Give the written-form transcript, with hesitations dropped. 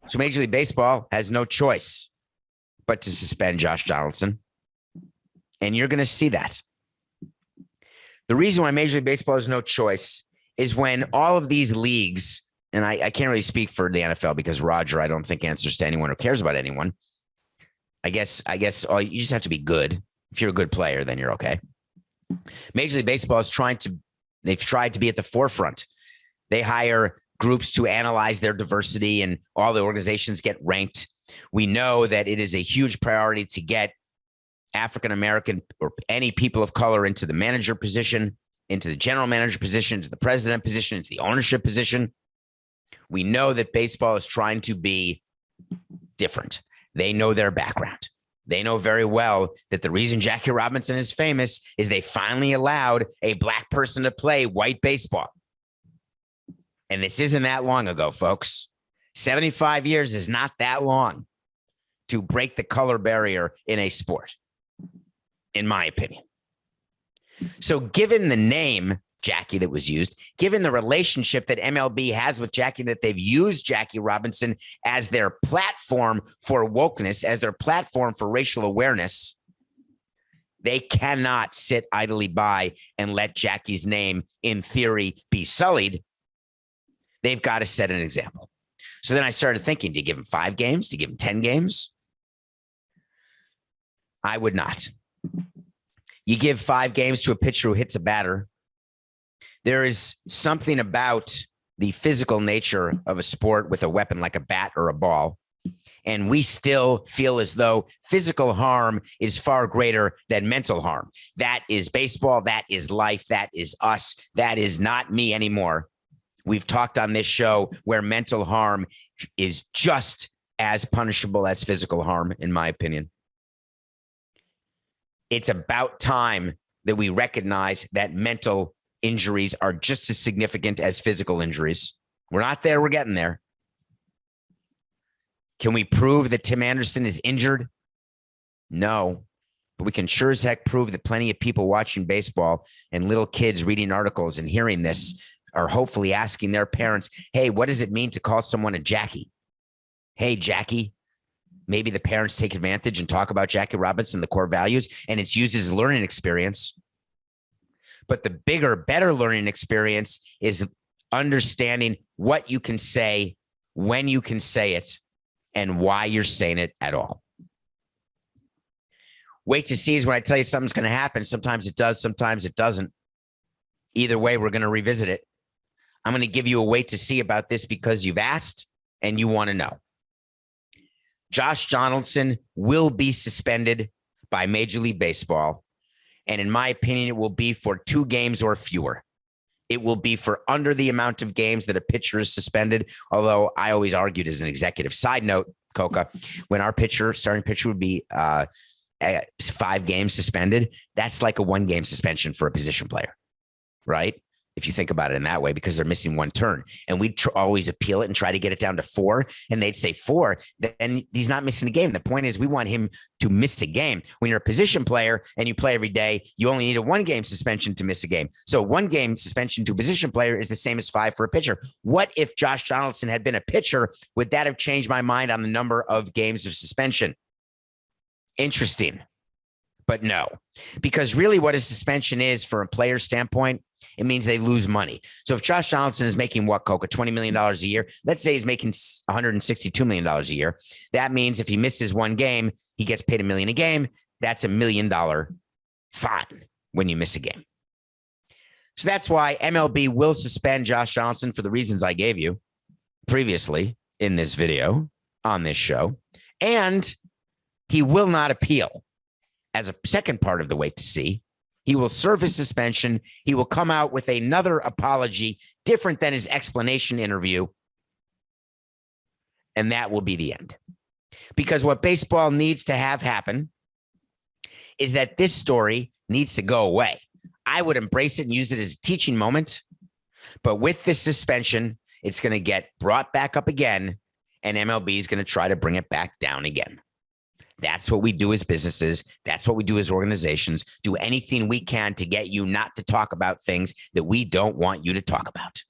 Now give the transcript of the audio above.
So Major League Baseball has no choice but to suspend Josh Donaldson. And you're going to see that. The reason why Major League Baseball has no choice is when all of these leagues, and I can't really speak for the NFL because Roger, I don't think, answers to anyone or cares about anyone. I guess you just have to be good. If you're a good player, then you're okay. Major League Baseball is they've tried to be at the forefront. They hire groups to analyze their diversity, and all the organizations get ranked. We know that it is a huge priority to get African-American or any people of color into the manager position, into the general manager position, into the president position, into the ownership position. We know that baseball is trying to be different. They know their background. They know very well that the reason Jackie Robinson is famous is they finally allowed a black person to play white baseball. And this isn't that long ago, folks. 75 years is not that long to break the color barrier in a sport, in my opinion. So given the name Jackie that was used, given the relationship that MLB has with Jackie, that they've used Jackie Robinson as their platform for wokeness, as their platform for racial awareness, they cannot sit idly by and let Jackie's name, in theory, be sullied. They've got to set an example. So then I started thinking, do you give him 5 games? Do you give him 10 games? I would not. You give 5 games to a pitcher who hits a batter. There is something about the physical nature of a sport with a weapon like a bat or a ball. And we still feel as though physical harm is far greater than mental harm. That is baseball. That is life. That is us. That is not me anymore. We've talked on this show where mental harm is just as punishable as physical harm, in my opinion. It's about time that we recognize that mental injuries are just as significant as physical injuries. We're not there. We're getting there. Can we prove that Tim Anderson is injured? No. But we can sure as heck prove that plenty of people watching baseball and little kids reading articles and hearing this are hopefully asking their parents, hey, what does it mean to call someone a Jackie? Hey, Jackie. Maybe the parents take advantage and talk about Jackie Robinson, the core values, and it's used as a learning experience. But the bigger, better learning experience is understanding what you can say, when you can say it, and why you're saying it at all. Wait to see is when I tell you something's going to happen. Sometimes it does, sometimes it doesn't. Either way, we're going to revisit it. I'm going to give you a wait to see about this because you've asked and you want to know. Josh Donaldson will be suspended by Major League Baseball. And in my opinion, it will be for 2 games or fewer. It will be for under the amount of games that a pitcher is suspended. Although I always argued as an executive side note, Coca, when our starting pitcher would be 5 games suspended, that's like a 1-game suspension for a position player, right? If you think about it in that way, because they're missing 1 turn, and we'd always appeal it and try to get it down to 4, and they'd say 4, then he's not missing a game. The point is we want him to miss a game. When you're a position player and you play every day, you only need a 1-game suspension to miss a game. So 1-game suspension to a position player is the same as 5 for a pitcher. What if Josh Donaldson had been a pitcher? Would that have changed my mind on the number of games of suspension? Interesting, but no, because really what a suspension is for a player's standpoint, it means they lose money. So if Josh Donaldson is making what, Coca, $20 million a year, let's say he's making $162 million a year. That means if he misses 1 game, he gets paid $1 million a game. That's $1 million fine when you miss a game. So that's why MLB will suspend Josh Donaldson for the reasons I gave you previously in this video on this show. And he will not appeal. As a second part of the wait to see, he will serve his suspension. He will come out with another apology, different than his explanation interview. And that will be the end. Because what baseball needs to have happen is that this story needs to go away. I would embrace it and use it as a teaching moment. But with this suspension, it's going to get brought back up again, and MLB is going to try to bring it back down again. That's what we do as businesses. That's what we do as organizations. Do anything we can to get you not to talk about things that we don't want you to talk about.